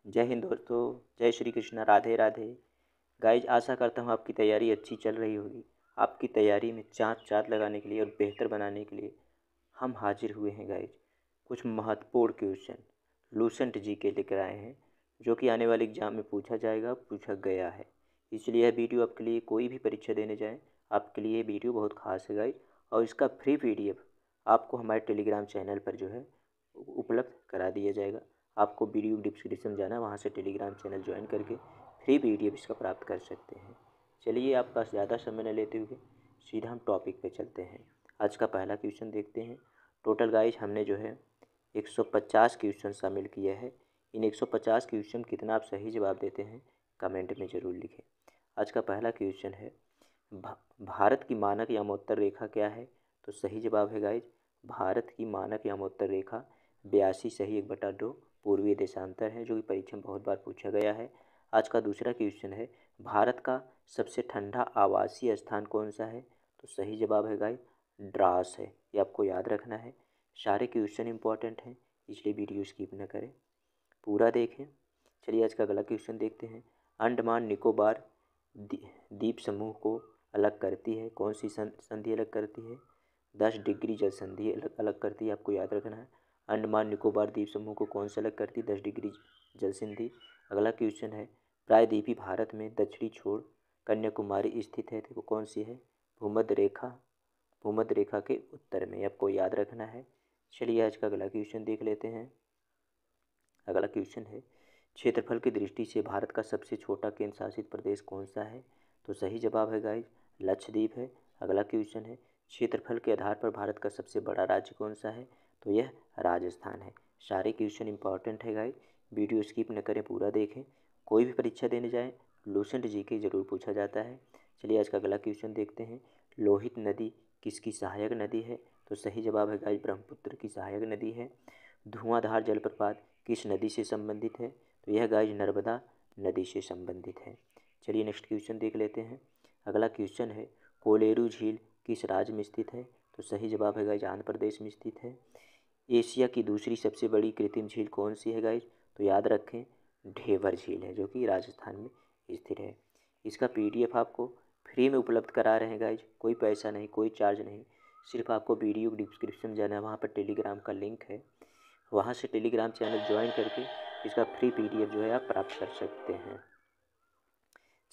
जय हिंद दोस्तों। जय श्री कृष्णा। राधे राधे। गाइज, आशा करता हूँ आपकी तैयारी अच्छी चल रही होगी। आपकी तैयारी में चाँद लगाने के लिए और बेहतर बनाने के लिए हम हाजिर हुए हैं गाइज। कुछ महत्वपूर्ण क्वेश्चन लूसेंट जी के लेकर आए हैं, जो कि आने वाले एग्जाम में पूछा जाएगा, पूछा गया है। इसलिए यह वीडियो आपके लिए, कोई भी परीक्षा देने जाए आपके लिए ये वीडियो बहुत खास है गाइज। और इसका फ्री PDF आपको हमारे टेलीग्राम चैनल पर जो है उपलब्ध करा दिया जाएगा। आपको वीडियो डिस्क्रिप्शन जाना है, वहाँ से टेलीग्राम चैनल ज्वाइन करके फ्री PDF इसका प्राप्त कर सकते हैं। चलिए, आपका ज़्यादा समय न लेते हुए सीधा हम टॉपिक पे चलते हैं। आज का पहला क्वेश्चन देखते हैं। टोटल गाइज हमने जो है 150 क्वेश्चन शामिल किए हैं। इन 150 क्वेश्चन कितना आप सही जवाब देते हैं कमेंट में ज़रूर लिखें। आज का पहला क्वेश्चन है, भारत की मानक यामोत्तर रेखा क्या है? तो सही जवाब है गाइज, भारत की मानक यामोत्तर रेखा 82 सही 1/2 पूर्वीय देशांतर है, जो कि परीक्षा में बहुत बार पूछा गया है। आज का दूसरा क्वेश्चन है, भारत का सबसे ठंडा आवासीय स्थान कौन सा है? तो सही जवाब है गाइज, द्रास है। ये आपको याद रखना है। सारे क्वेश्चन इंपॉर्टेंट हैं, इसलिए वीडियो स्किप न करें, पूरा देखें। चलिए, आज का अगला क्वेश्चन देखते हैं। अंडमान निकोबार द्वीप समूह को अलग करती है कौन सी संधि अलग करती है? 10 डिग्री जल संधि अलग करती है, आपको याद रखना है। अंडमान निकोबार द्वीप समूह को कौन सा अलग करती है? 10 डिग्री जल संधि। अगला क्वेश्चन है, प्रायद्वीपी भारत में दक्षिणी छोर कन्याकुमारी स्थित है, तो कौन सी है? भूमध्य रेखा के उत्तर में, आपको याद रखना है। चलिए, आज का अगला क्वेश्चन देख लेते हैं। अगला क्वेश्चन है, क्षेत्रफल की दृष्टि से भारत का सबसे छोटा केंद्र शासित प्रदेश कौन सा है? तो सही जवाब है गाइज, लक्षद्वीप है। अगला क्वेश्चन है, क्षेत्रफल के आधार पर भारत का सबसे बड़ा राज्य कौन सा है? तो यह राजस्थान है। सारे क्वेश्चन इंपॉर्टेंट है गाइज, वीडियो स्किप न करें, पूरा देखें। कोई भी परीक्षा देने जाए लूसेंट GK जरूर पूछा जाता है। चलिए, आज का अगला क्वेश्चन देखते हैं। लोहित नदी किसकी सहायक नदी है? तो सही जवाब है गाइज, ब्रह्मपुत्र की सहायक नदी है। धुआंधार जलप्रपात किस नदी से संबंधित है? तो यह गाइज नर्मदा नदी से संबंधित है। चलिए, नेक्स्ट क्वेश्चन देख लेते हैं। अगला क्वेश्चन है, कोलेरू झील किस राज्य में स्थित है? तो सही जवाब है गाइज, आंध्र प्रदेश में स्थित है। एशिया की दूसरी सबसे बड़ी कृत्रिम झील कौन सी है गाइज? तो याद रखें, ढेबर झील है, जो कि राजस्थान में स्थित है। इसका PDF आपको फ्री में उपलब्ध करा रहे हैं गाइज, कोई पैसा नहीं, कोई चार्ज नहीं। सिर्फ आपको वीडियो डिस्क्रिप्शन जाना है, वहाँ पर टेलीग्राम का लिंक है, वहाँ से टेलीग्राम चैनल ज्वाइन करके इसका फ्री PDF जो है आप प्राप्त कर सकते हैं।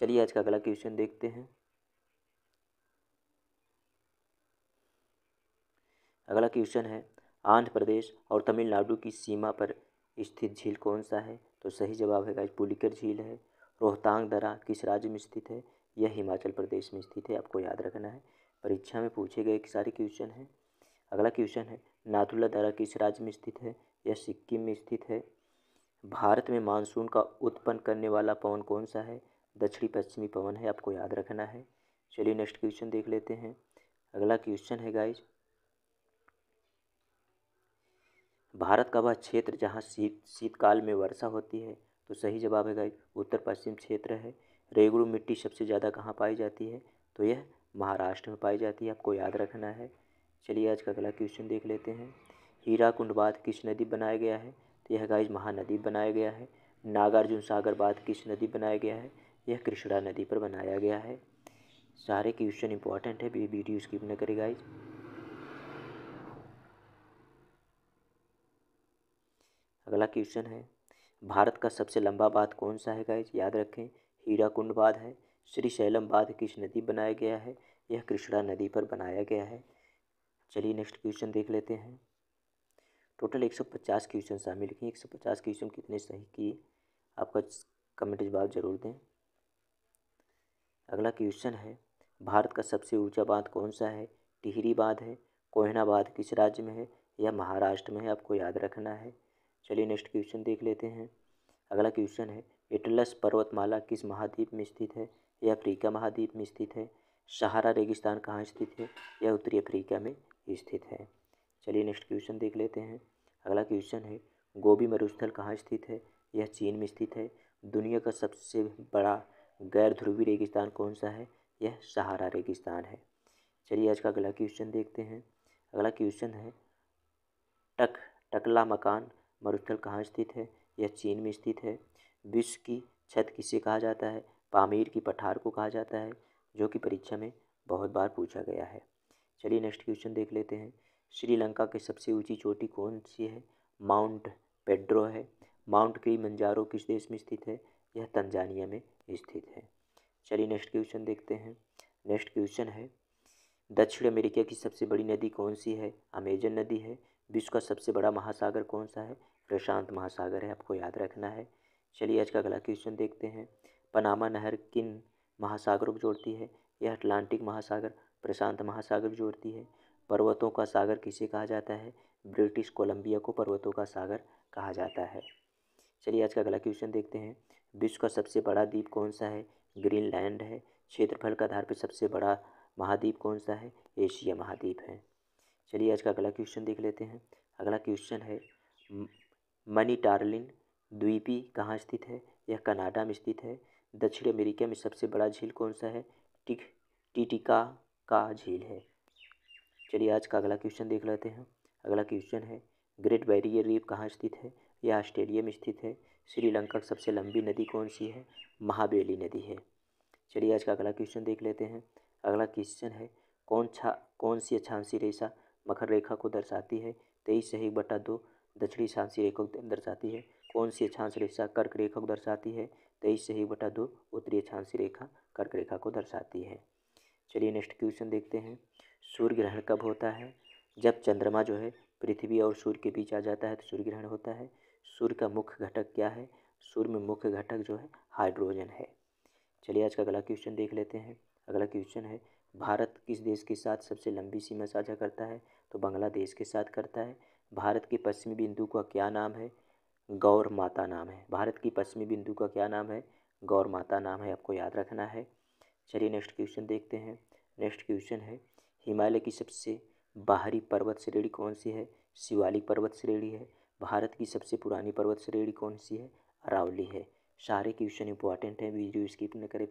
चलिए, आज का अगला क्वेश्चन देखते हैं। अगला क्वेश्चन है, आंध्र प्रदेश और तमिलनाडु की सीमा पर स्थित झील कौन सा है? तो सही जवाब है गाइज, पुलिकर झील है। रोहतांग दर्रा किस राज्य में स्थित है? यह हिमाचल प्रदेश में स्थित है, आपको याद रखना है। परीक्षा में पूछे गए सारे क्वेश्चन हैं। अगला क्वेश्चन है, नाथुला दर्रा किस राज्य में स्थित है? यह सिक्किम में स्थित है। भारत में मानसून का उत्पन्न करने वाला पवन कौन सा है? दक्षिणी पश्चिमी पवन है, आपको याद रखना है। चलिए, नेक्स्ट क्वेश्चन देख लेते हैं। अगला क्वेश्चन है गाइज, भारत का वह क्षेत्र जहाँ शीतकाल में वर्षा होती है? तो सही जवाब है गाइज, उत्तर पश्चिम क्षेत्र है। रेगुड़ू मिट्टी सबसे ज़्यादा कहाँ पाई जाती है? तो यह महाराष्ट्र में पाई जाती है, आपको याद रखना है। चलिए, आज का अगला क्वेश्चन देख लेते हैं। हीराकुंड बांध किस नदी बनाया गया है? तो यह गाइज महानदी बनाया गया है। नागार्जुन सागर बांध किस नदी बनाया गया है? यह कृष्णा नदी पर बनाया गया है। सारे क्वेश्चन इंपॉर्टेंट है, वीडियो स्किप न करें गाइज। अगला क्वेश्चन है, भारत का सबसे लंबा बांध कौन सा है गाइज? याद रखें, हीराकुंड बांध है। श्रीशैलम बांध किस नदी बनाया गया है? यह कृष्णा नदी पर बनाया गया है। चलिए, नेक्स्ट क्वेश्चन देख लेते हैं। टोटल 150 क्वेश्चन शामिल किए। 150 क्वेश्चन कितने सही किए आपका कमेंट जवाब जरूर दें। अगला क्वेश्चन है, भारत का सबसे ऊंचा बांध कौन सा है? टिहरी बांध है। कोयना बांध किस राज्य में है? यह महाराष्ट्र में है, आपको याद रखना है। चलिए, नेक्स्ट क्वेश्चन देख लेते हैं। अगला क्वेश्चन है, एटलस पर्वतमाला किस महाद्वीप में स्थित है? यह अफ्रीका महाद्वीप में स्थित है। सहारा रेगिस्तान कहाँ स्थित है? यह उत्तरी अफ्रीका में स्थित है। चलिए, नेक्स्ट क्वेश्चन देख लेते हैं। अगला क्वेश्चन है, गोबी मरुस्थल कहाँ स्थित है? यह चीन में स्थित है। दुनिया का सबसे बड़ा गैर ध्रुवीय रेगिस्तान कौन सा है? यह सहारा रेगिस्तान है। चलिए, आज का अगला क्वेश्चन देखते हैं। अगला क्वेश्चन है, टकला मकान मरुस्थल कहाँ स्थित है? यह चीन में स्थित है। विश्व की छत किसे कहा जाता है? पामीर की पठार को कहा जाता है, जो कि परीक्षा में बहुत बार पूछा गया है। चलिए नेक्स्ट क्वेश्चन देख लेते हैं। श्रीलंका की सबसे ऊंची चोटी कौन सी है? माउंट पेड्रो है। माउंट किलिमंजारो किस देश में स्थित है? यह तंजानिया में स्थित है। चलिए नेक्स्ट क्वेश्चन देखते हैं। नेक्स्ट क्वेश्चन है, दक्षिण अमेरिका की सबसे बड़ी नदी कौन सी है? अमेजन नदी है। विश्व का सबसे बड़ा महासागर कौन सा है? प्रशांत महासागर है, आपको याद रखना है। चलिए आज का अगला क्वेश्चन देखते हैं। पनामा नहर किन महासागरों को जोड़ती है? यह अटलांटिक महासागर, प्रशांत महासागर जोड़ती है। पर्वतों का सागर किसे कहा जाता है? ब्रिटिश कोलंबिया को पर्वतों का सागर कहा जाता है। चलिए आज का अगला क्वेश्चन देखते हैं। विश्व का सबसे बड़ा द्वीप कौन सा है? ग्रीनलैंड है। क्षेत्रफल के आधार पर सबसे बड़ा महाद्वीप कौन सा है? एशिया महाद्वीप है। चलिए आज का अगला क्वेश्चन देख लेते हैं। अगला क्वेश्चन है, मनीटार्लिन द्वीपी कहाँ स्थित है? यह कनाडा में स्थित है। दक्षिण अमेरिका में सबसे बड़ा झील कौन सा है? टिटिका का झील है। चलिए आज का अगला क्वेश्चन देख लेते हैं। अगला क्वेश्चन है, ग्रेट बैरियर रीफ कहाँ स्थित है? यह ऑस्ट्रेलिया में स्थित है। श्रीलंका की सबसे लंबी नदी कौन सी है? महाबेली नदी है। चलिए आज का अगला क्वेश्चन देख लेते हैं। अगला क्वेश्चन है, कौन सी अक्षांशीय रेखा मकर रेखा को दर्शाती है? 23/1/2 दक्षिणी अक्षांशीय रेखा को दर्शाती है। कौन सी अक्षांश रेखा कर्क रेखा को दर्शाती है? 23/1/2 उत्तरी अक्षांशीय रेखा कर्क रेखा को दर्शाती है। चलिए नेक्स्ट क्वेश्चन देखते हैं। सूर्य ग्रहण कब होता है? जब चंद्रमा जो है पृथ्वी और सूर्य के बीच आ जाता है तो सूर्य ग्रहण होता है। सूर्य का मुख्य घटक क्या है? सूर्य में मुख्य घटक जो है हाइड्रोजन है। चलिए आज का अगला क्वेश्चन देख लेते हैं। अगला क्वेश्चन है, भारत किस देश के साथ सबसे लंबी सीमा साझा करता है? तो बांग्लादेश के साथ करता है। भारत के पश्चिमी बिंदु का क्या नाम है? गौर माता नाम है। भारत की पश्चिमी बिंदु का क्या नाम है? गौर माता नाम है, आपको याद रखना है। चलिए नेक्स्ट क्वेश्चन देखते हैं। नेक्स्ट क्वेश्चन है, हिमालय की सबसे बाहरी पर्वत श्रेणी कौन सी है? शिवालिक पर्वत श्रेणी है। भारत की सबसे पुरानी पर्वत श्रेणी कौन सी है? अरावली है। सारे क्वेश्चन इंपॉर्टेंट हैं, वीडियो स्किप न करें,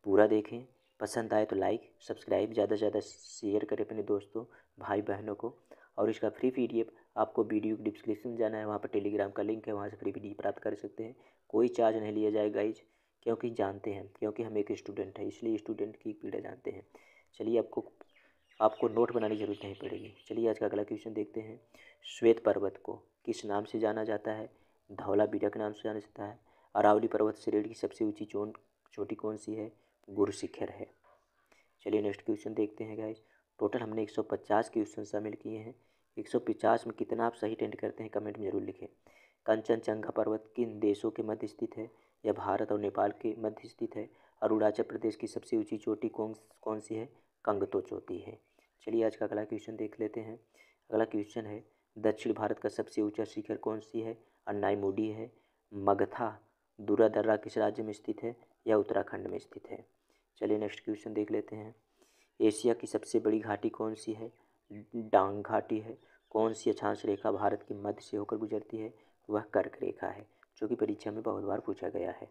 पूरा देखें। पसंद आए तो लाइक सब्सक्राइब ज़्यादा से ज़्यादा शेयर करें अपने दोस्तों भाई बहनों को। और इसका फ्री PDF आपको वीडियो की डिस्क्रिप्शन में जाना है, वहाँ पर टेलीग्राम का लिंक है, वहाँ से फ्री PDF प्राप्त कर सकते हैं। कोई चार्ज नहीं लिया जाएगा गाइज, क्योंकि जानते हैं, क्योंकि हम एक स्टूडेंट हैं, इसलिए स्टूडेंट की पीड़ा जानते हैं। चलिए आपको नोट बनाने की जरूरत नहीं पड़ेगी। चलिए आज का अगला क्वेश्चन देखते हैं। श्वेत पर्वत को किस नाम से जाना जाता है? धौलावीरा नाम से जाना जाता है। अरावली पर्वत श्रेणी की सबसे ऊंची चोटी कौन सी है? गुरु शिखर है। चलिए नेक्स्ट क्वेश्चन देखते हैं गाइज। टोटल हमने 150 क्वेश्चन शामिल किए हैं। 150 में कितना आप सही टेंड करते हैं कमेंट में जरूर लिखें। कंचनजंगा पर्वत किन देशों के मध्य स्थित है? यह भारत और नेपाल के मध्य स्थित है। अरुणाचल प्रदेश की सबसे ऊंची चोटी कौन सी है? कंगतो चोटी है। चलिए आज का अगला क्वेश्चन देख लेते हैं। अगला क्वेश्चन है, दक्षिण भारत का सबसे ऊंचा शिखर कौन सी है? अन्नाईमुडी है। मगथा दुरादर्रा किस राज्य में स्थित है? यह उत्तराखंड में स्थित है। चलिए नेक्स्ट क्वेश्चन देख लेते हैं। एशिया की सबसे बड़ी घाटी कौन सी है? डांग घाटी है। कौन सी अक्षांश रेखा भारत के मध्य से होकर गुजरती है? वह कर्क रेखा है, जो कि परीक्षा में बहुत बार पूछा गया है।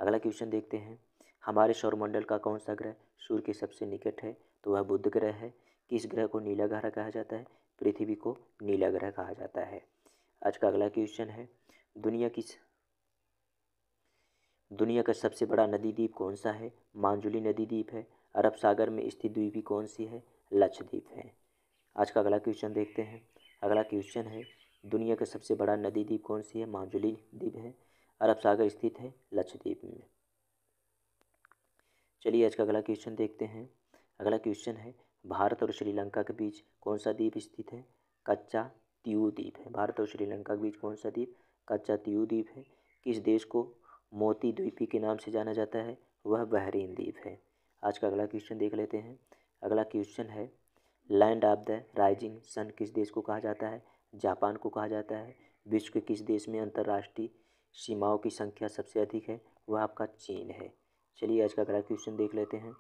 अगला क्वेश्चन देखते हैं। हमारे सौरमंडल का कौन सा ग्रह सूर्य के सबसे निकट है? तो वह बुध ग्रह है। किस ग्रह को नीला ग्रह कहा जाता है? पृथ्वी को नीला ग्रह कहा जाता है। आज का अगला क्वेश्चन है, दुनिया का सबसे बड़ा नदी द्वीप कौन सा है? मांजुली नदी द्वीप है। अरब सागर में स्थित द्वीप कौन सी है? लक्षद्वीप है। आज का अगला क्वेश्चन देखते हैं। अगला क्वेश्चन है, दुनिया का सबसे बड़ा नदी द्वीप कौन सी है? मांजुली द्वीप है। अरब सागर स्थित है लक्षद्वीप में। चलिए आज का अगला क्वेश्चन देखते हैं। अगला क्वेश्चन है, भारत और श्रीलंका के बीच कौन सा द्वीप स्थित है? कच्चा तीऊ द्वीप है। भारत और श्रीलंका के बीच कौन सा द्वीप? कच्चा तीऊ द्वीप है। किस देश को मोती द्वीपी के नाम से जाना जाता है? वह बहरीन द्वीप है। आज का अगला क्वेश्चन देख लेते हैं। अगला क्वेश्चन है, land of the rising sun किस देश को कहा जाता है? जापान को कहा जाता है। विश्व के किस देश में अंतर्राष्ट्रीय सीमाओं की संख्या सबसे अधिक है? वह आपका चीन है। चलिए आज का अगला क्वेश्चन देख लेते हैं।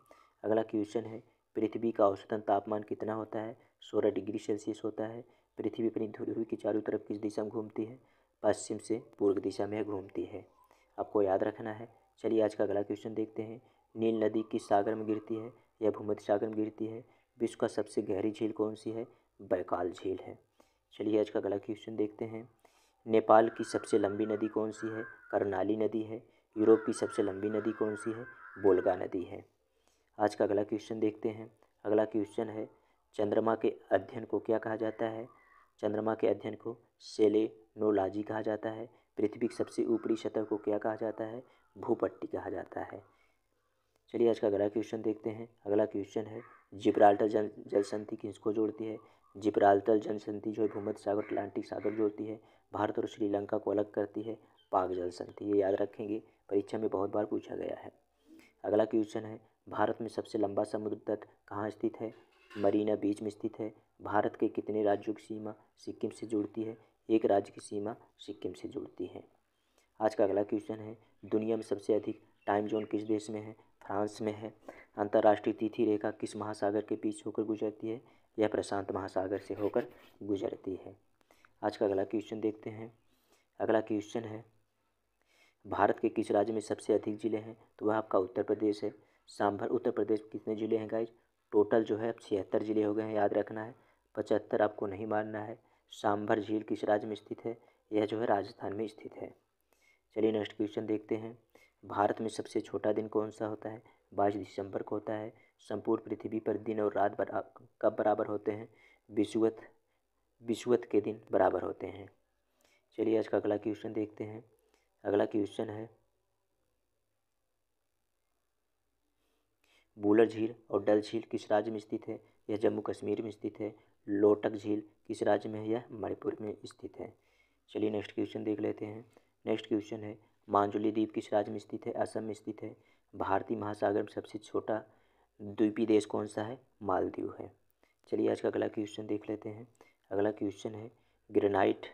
अगला क्वेश्चन है, पृथ्वी का औसतन तापमान कितना होता है? 16 डिग्री सेल्सियस होता है। पृथ्वी अपनी ध्रुव की चारों तरफ किस दिशा में घूमती है? पश्चिम से पूर्व दिशा में घूमती है, आपको याद रखना है। चलिए आज का अगला क्वेश्चन देखते हैं। नील नदी किस सागर में गिरती है? यह भूमध्य सागर में गिरती है। विश्व का सबसे गहरी झील कौन सी है? बैकाल झील है। चलिए आज का अगला क्वेश्चन देखते हैं। नेपाल की सबसे लंबी नदी कौन सी है? कर्णाली नदी है। यूरोप की सबसे लंबी नदी कौन सी है? वोल्गा नदी है। आज का अगला क्वेश्चन देखते हैं। अगला क्वेश्चन है, चंद्रमा के अध्ययन को क्या कहा जाता है? चंद्रमा के अध्ययन को सेलेनोलॉजी कहा जाता है। पृथ्वी की सबसे ऊपरी सतह को क्या कहा जाता है? भूपट्टी कहा जाता है। चलिए आज का अगला क्वेश्चन देखते हैं। अगला क्वेश्चन है, जिब्राल्टर जल संधि किसको जोड़ती है? जिब्राल्टर जल संधि जो है भूमध्य सागर अटलांटिक सागर जोड़ती है। भारत और श्रीलंका को अलग करती है पाक जल संधि। ये याद रखेंगे, परीक्षा में बहुत बार पूछा गया है। अगला क्वेश्चन है, भारत में सबसे लंबा समुद्र तट कहाँ स्थित है? मरीना बीच में स्थित है। भारत के कितने राज्यों की सीमा सिक्किम से जुड़ती है? एक राज्य की सीमा सिक्किम से जुड़ती है। आज का अगला क्वेश्चन है, दुनिया में सबसे अधिक टाइम जोन किस देश में है? फ्रांस में है। अंतर्राष्ट्रीय तिथि रेखा किस महासागर के बीच होकर गुजरती है? यह प्रशांत महासागर से होकर गुजरती है। आज का अगला क्वेश्चन देखते हैं। अगला क्वेश्चन है, भारत के किस राज्य में सबसे अधिक जिले हैं? तो वह आपका उत्तर प्रदेश है। सांभर उत्तर प्रदेश में कितने ज़िले हैं गाइज? टोटल जो है अब 76 ज़िले हो गए हैं, याद रखना है। 75 आपको नहीं मानना है। सांभर झील किस राज्य में स्थित है? यह जो है राजस्थान में स्थित है। चलिए नेक्स्ट क्वेश्चन देखते हैं। भारत में सबसे छोटा दिन कौन सा होता है? 22 दिसंबर को होता है। संपूर्ण पृथ्वी पर दिन और रात कब बराबर होते हैं? विषुवत के दिन बराबर होते हैं। चलिए आज का अगला क्वेश्चन देखते हैं। अगला क्वेश्चन है, बूलर झील और डल झील किस राज्य में स्थित है? यह जम्मू कश्मीर में स्थित है। लोटक झील किस राज्य में है? यह मणिपुर में स्थित है। चलिए नेक्स्ट क्वेश्चन देख लेते हैं। नेक्स्ट क्वेश्चन है, मांजुली द्वीप किस राज्य में स्थित है? असम में स्थित है। भारतीय महासागर में सबसे छोटा द्वीपीय देश कौन सा है? मालदीव है। चलिए आज का अगला क्वेश्चन देख लेते हैं। अगला क्वेश्चन है, ग्रेनाइट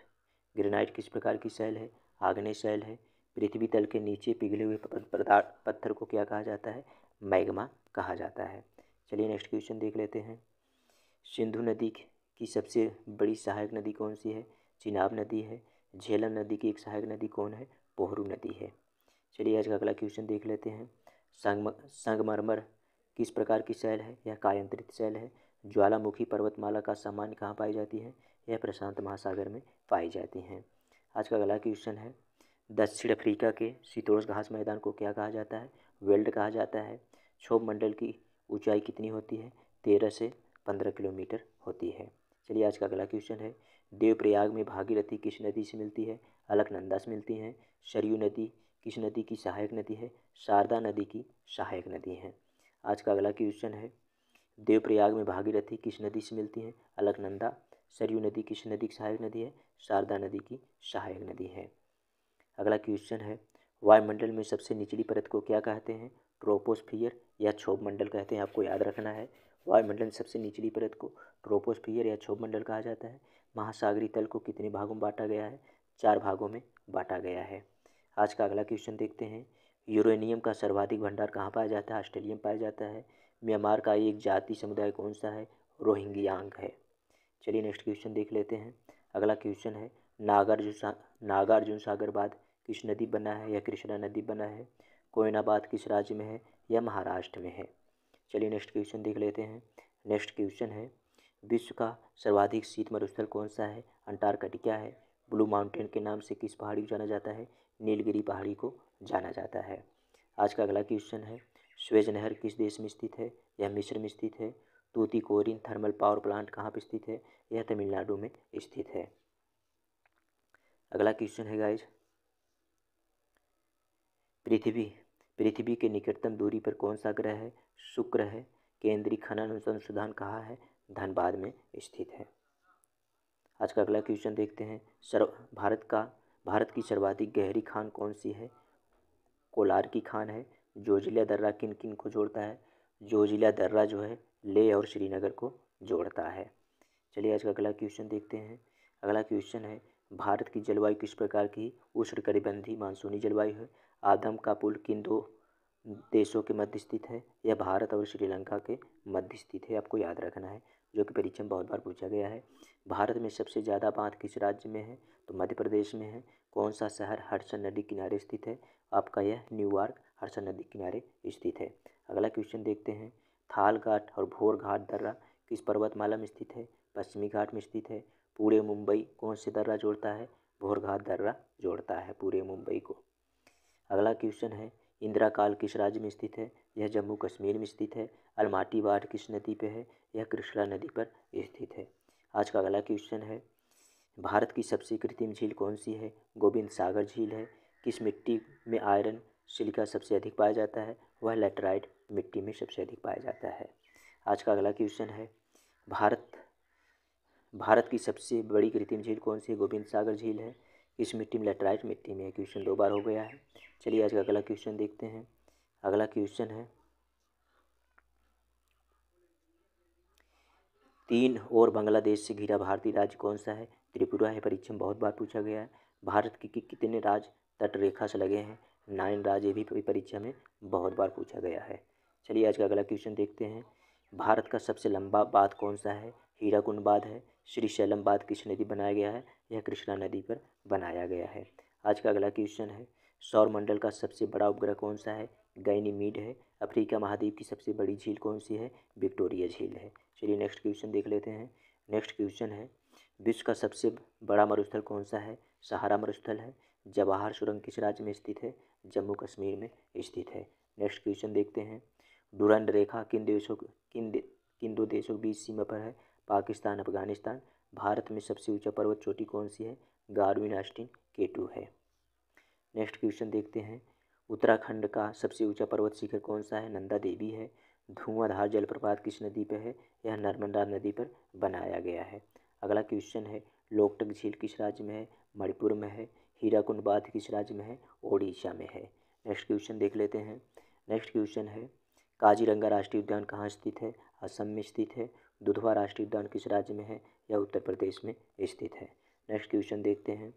ग्रेनाइट किस प्रकार की शैल है? आग्नेय शैल है। पृथ्वी तल के नीचे पिघले हुए पत्थर को क्या कहा जाता है? मैग्मा कहा जाता है। चलिए नेक्स्ट क्वेश्चन देख लेते हैं। सिंधु नदी की सबसे बड़ी सहायक नदी कौन सी है? चिनाब नदी है। झेलम नदी की एक सहायक नदी कौन है? पोहरू नदी है। चलिए आज का अगला क्वेश्चन देख लेते हैं। संगमरमर किस प्रकार की शैल है? यह कायांतरित शैल है। ज्वालामुखी पर्वतमाला का सामान्य कहाँ पाई जाती है? यह प्रशांत महासागर में पाई जाती हैं। आज का अगला क्वेश्चन है, दक्षिण अफ्रीका के शीतोष्ण घास मैदान को क्या कहा जाता है? वेल्ड कहा जाता है। क्षोभ मंडल की ऊंचाई कितनी होती है? 13 से 15 किलोमीटर होती है। चलिए आज का अगला क्वेश्चन है, देवप्रयाग में भागीरथी किस नदी से मिलती है? अलकनंदा से मिलती हैं। सरयू नदी किस नदी की सहायक नदी है? शारदा नदी की सहायक नदी है। आज का अगला क्वेश्चन है, देवप्रयाग में भागीरथी किस नदी से मिलती है? अलकनंदा। सरयू नदी किस नदी की सहायक नदी है? शारदा नदी की सहायक नदी है। अगला क्वेश्चन है, वायुमंडल में सबसे निचली परत को क्या कहते हैं? ट्रोपोस्फियर या क्षोभ मंडल कहते हैं। आपको याद रखना है, वायुमंडल में सबसे निचली परत को ट्रोपोस्फियर या क्षोभ मंडल कहा जाता है। महासागरीय तल को कितने भागों में बांटा गया है? 4 भागों में बांटा गया है। आज का अगला क्वेश्चन देखते हैं, यूरेनियम का सर्वाधिक भंडार कहाँ पाया जाता है? ऑस्ट्रेलिया में पाया जाता है। म्यांमार का एक जाति समुदाय कौन सा है? रोहिंग्यांग है। चलिए नेक्स्ट क्वेश्चन देख लेते हैं। अगला क्वेश्चन है, नागार्जुन सागर बांध किस नदी बना है? यह कृष्णा नदी बना है। कोयनाबाद किस राज्य में है? यह महाराष्ट्र में है। चलिए नेक्स्ट क्वेश्चन देख लेते हैं। नेक्स्ट क्वेश्चन है, विश्व का सर्वाधिक शीत मरुस्थल कौन सा है? अंटार्कटिका है। ब्लू माउंटेन के नाम से किस पहाड़ी को जाना जाता है? नीलगिरी पहाड़ी को जाना जाता है। आज का अगला क्वेश्चन है, स्वेज नहर किस देश में स्थित है? यह मिस्र में स्थित है। तूतीकोरिन थर्मल पावर प्लांट कहाँ पर स्थित है? यह तमिलनाडु में स्थित है। अगला क्वेश्चन है गाइज, पृथ्वी के निकटतम दूरी पर कौन सा ग्रह है? शुक्र है। केंद्रीय खनन अनुसंधान कहाँ है? धनबाद में स्थित है। आज का अगला क्वेश्चन देखते हैं। भारत की सर्वाधिक गहरी खान कौन सी है? कोलार की खान है। जोजिला दर्रा किन किन को जोड़ता है? जोजिला दर्रा जो है लेह और श्रीनगर को जोड़ता है। चलिए आज का अगला क्वेश्चन देखते हैं। अगला क्वेश्चन है, भारत की जलवायु किस प्रकार की? उष्णकटिबंधीय मानसूनी जलवायु है। आदम का पुल किन 2 देशों के मध्य स्थित है? यह भारत और श्रीलंका के मध्य स्थित है। आपको याद रखना है, जो कि परीक्षा में बहुत बार पूछा गया है। भारत में सबसे ज़्यादा बांध किस राज्य में है? तो मध्य प्रदेश में है। कौन सा शहर हडसन नदी किनारे स्थित है? आपका यह न्यूयॉर्क हडसन नदी किनारे स्थित है। अगला क्वेश्चन देखते हैं, थाल घाट और भोर घाट दर्रा किस पर्वतमाला में स्थित है? पश्चिमी घाट में स्थित है। पूरे मुंबई कौन से दर्रा जोड़ता है? भोरघाट दर्रा जोड़ता है पूरे मुंबई को। अगला क्वेश्चन है, इंदिरा काल किस राज्य में स्थित है? यह जम्मू कश्मीर में स्थित है। अलमाटी बाढ़ किस नदी पे है? यह कृष्णा नदी पर स्थित है। आज का अगला क्वेश्चन है, भारत की सबसे कृत्रिम झील कौन सी है? गोविंद सागर झील है। किस मिट्टी में आयरन सिलिका सबसे अधिक पाया जाता है? वह लैटेराइट मिट्टी में सबसे अधिक पाया जाता है। आज का अगला क्वेश्चन है, भारत की सबसे बड़ी कृत्रिम झील कौन सी है? गोविंद सागर झील है। इस मिट्टी में लैटेराइट मिट्टी में। क्वेश्चन 2 बार हो गया है। चलिए आज का अगला क्वेश्चन देखते हैं। अगला क्वेश्चन है, 3 और बांग्लादेश से घिरा भारतीय राज्य कौन सा है? त्रिपुरा है। परीक्षा में बहुत बार पूछा गया है। भारत के कितने राज्य तट रेखा से लगे हैं? 9 राज्य। भी परीक्षा में बहुत बार पूछा गया है। चलिए आज का अगला क्वेश्चन देखते हैं। भारत का सबसे लंबा बांध कौन सा है? हीराकुंड बांध है। श्रीशैलम बांध किस नदी बनाया गया है? यह कृष्णा नदी पर बनाया गया है। आज का अगला क्वेश्चन है, सौरमंडल का सबसे बड़ा उपग्रह कौन सा है? गैनीमीड है। अफ्रीका महाद्वीप की सबसे बड़ी झील कौन सी है? विक्टोरिया झील है। चलिए नेक्स्ट क्वेश्चन देख लेते हैं। नेक्स्ट क्वेश्चन है, विश्व का सबसे बड़ा मरुस्थल कौन सा है? सहारा मरुस्थल है। जवाहर सुरंग किस राज्य में स्थित है? जम्मू कश्मीर में स्थित है। नेक्स्ट क्वेश्चन देखते हैं, डुरंड रेखा किन दो देशों के बीच सीमा पर है? पाकिस्तान अफगानिस्तान। भारत में सबसे ऊंचा पर्वत चोटी कौन सी है? गारविन आस्टीन केटू है। नेक्स्ट क्वेश्चन देखते हैं, उत्तराखंड का सबसे ऊंचा पर्वत शिखर कौन सा है? नंदा देवी है। धुआंधार जलप्रपात किस नदी पर है? यह नर्मदा नदी पर बनाया गया है। अगला क्वेश्चन है, लोकटक झील किस राज्य में है? मणिपुर में है। हीराकुंड बांध किस राज्य में है? ओडिशा में है। नेक्स्ट क्वेश्चन देख लेते हैं। नेक्स्ट क्वेश्चन है, काजीरंगा राष्ट्रीय उद्यान कहाँ स्थित है? असम में स्थित है। दुधवा राष्ट्रीय उद्यान किस राज्य में है? यह उत्तर प्रदेश में स्थित है। नेक्स्ट क्वेश्चन देखते हैं।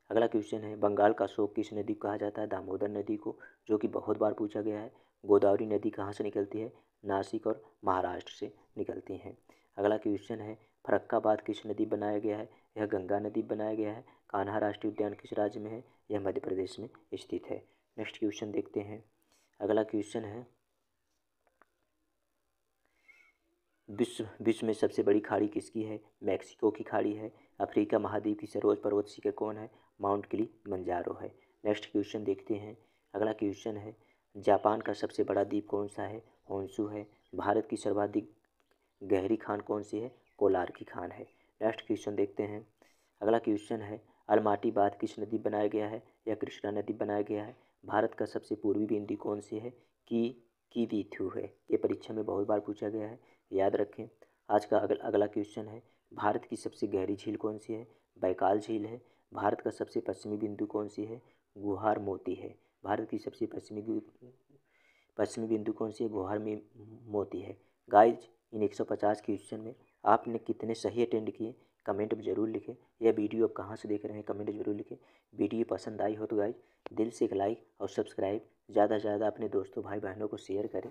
अगला क्वेश्चन है, बंगाल का अशोक किस नदी को कहा जाता है? दामोदर नदी को, जो कि बहुत बार पूछा गया है। गोदावरी नदी कहाँ से निकलती है? नासिक और महाराष्ट्र से निकलती हैं। अगला क्वेश्चन है, फरक्काबाद किस नदी बनाया गया है? यह गंगा नदी बनाया गया है। कान्हा राष्ट्रीय उद्यान किस राज्य में है? यह मध्य प्रदेश में स्थित है। नेक्स्ट क्वेश्चन देखते हैं। अगला क्वेश्चन है, विश्व में सबसे बड़ी खाड़ी किसकी है? मैक्सिको की खाड़ी है। अफ्रीका महाद्वीप की सर्वोच्च पर्वत शिखर कौन है? माउंट किलिमंजारो है। नेक्स्ट क्वेश्चन देखते हैं। अगला क्वेश्चन है, जापान का सबसे बड़ा द्वीप कौन सा है? होन्शु है। भारत की सर्वाधिक गहरी खान कौन सी है? कोलार की खान है। नेक्स्ट क्वेश्चन देखते हैं। अगला क्वेश्चन है, अलमाटी बांध किस नदी बनाया गया है? यह कृष्णा नदी बनाया गया है। भारत का सबसे पूर्वी बिंदु कौन सी है? कीवीथू है। ये परीक्षा में बहुत बार पूछा गया है, याद रखें। आज का अगला क्वेश्चन है, भारत की सबसे गहरी झील कौन सी है? बैकाल झील है। भारत का सबसे पश्चिमी बिंदु कौन सी है? गुहार मोती है। भारत की सबसे पश्चिमी बिंदु कौन सी है? गुहार में मोती है। गाइज, इन 150 क्वेश्चन में आपने कितने सही अटेंड किए कमेंट में ज़रूर लिखें। यह वीडियो आप कहाँ से देख रहे हैं कमेंट में ज़रूर लिखें। वीडियो पसंद आई हो तो गाइज दिल से एक लाइक और सब्सक्राइब ज़्यादा से ज़्यादा अपने दोस्तों भाई बहनों को शेयर करें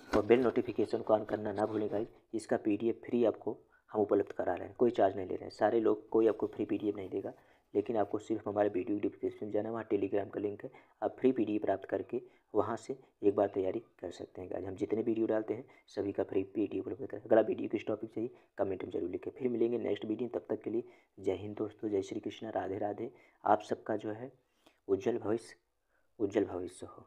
और बेल नोटिफिकेशन को ऑन करना ना भूलें गाइज। इसका PDF फ्री आपको हम उपलब्ध करा रहे हैं, कोई चार्ज नहीं ले रहे हैं। सारे लोग कोई आपको फ्री PDF नहीं देगा, लेकिन आपको सिर्फ हमारे वीडियो डिस्क्रिप्शन जाना, वहाँ टेलीग्राम का लिंक है। आप फ्री PDF प्राप्त करके वहाँ से एक बार तैयारी कर सकते हैं गाइज। हम जितने वीडियो डालते हैं सभी का फ्री PDF उपलब्ध करते हैं। अगला वीडियो किस टॉपिक चाहिए कमेंट में जरूर लिखें। फिर मिलेंगे नेक्स्ट वीडियो, तब तक के लिए जय हिंद दोस्तों, जय श्री कृष्ण, राधे राधे। आप सबका जो है उज्जवल भविष्य हो।